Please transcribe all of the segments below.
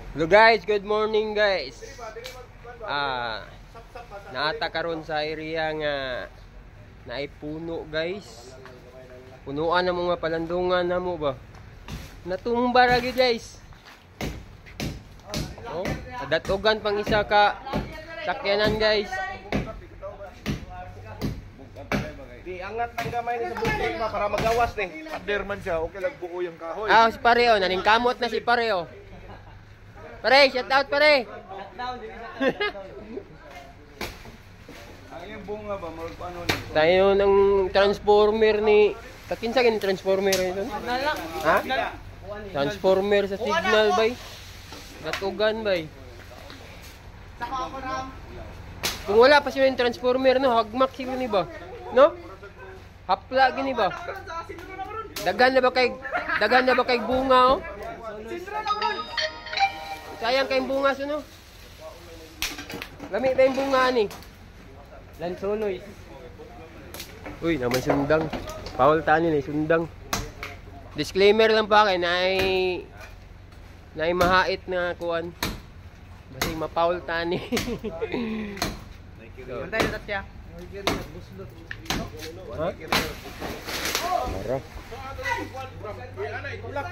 Hello guys, good morning guys. Naata karon sa area nga naipuno guys. Punuan na mga palandungan na mo ba? Natumba lagi guys. Oh, datugan pang isa ka sakyanan guys. Angat ng gamay ni sa bukid ba para magawas ni. Pader man siya, okay lang buo yung kahoy. Si Pareo, naningkamot na si Pareo. Pare, shout out pare. Ang yung bunga ba mo ano ni? Tayo ng transformer ni kakinsa gani transformer ito? Ha? Transformer sa signal bay. Datugan bay. Kung wala pa siya yung transformer no, hagmak siguro ni ba? No? Hapla gini ba? Dagan na ba kay bunga oh? Sayang kayong bunga suno. Lami ba yung bunga ni? Lansonoy. Uy, naman sundang. Paul tani ni sundang. Disclaimer lang pa kay naay mahait na kuan. Basta mapaul tani. Antay na tatya. Ha? Mara. Tulak.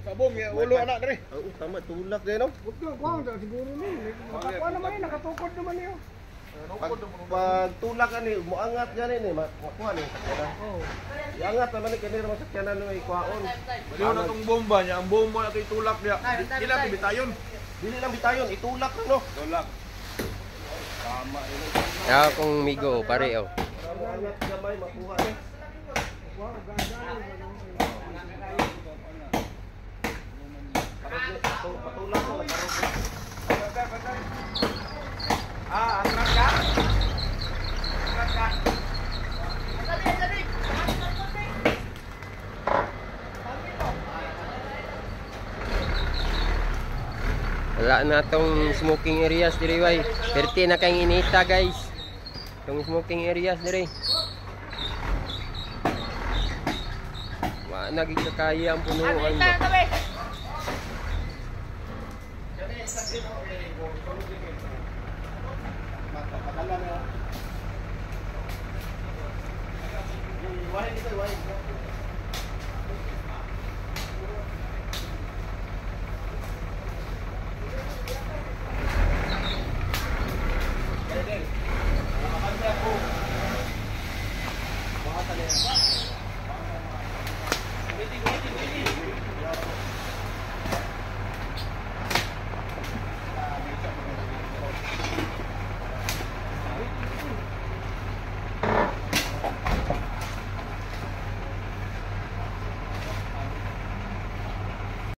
Sabong ya ulo anak dere. Tama tulak din no. Kuwang siguro ni. Makakuha naman yun, nakatukod naman yun. Pag tulak ani moangat gani ni makuha ni sakyanan. Oh. Iangat naman ni kanira man sakyanan ni kuhaon. Baliw na tong bomba niya, ang bomba na kay tulak niya. Dili lang bitayon. Dili lang bitayon, itulak lang no. Tulak. Tama ini. Ya kung migo pare oh. Angat gamay makuha ni. Patulak ko. Angkat ka? Angkat ka? Wala na tong smoking areas diri way. Perti na kay inita guys. Tong smoking areas diri. Wa naging kakaya ang punuan ba. Why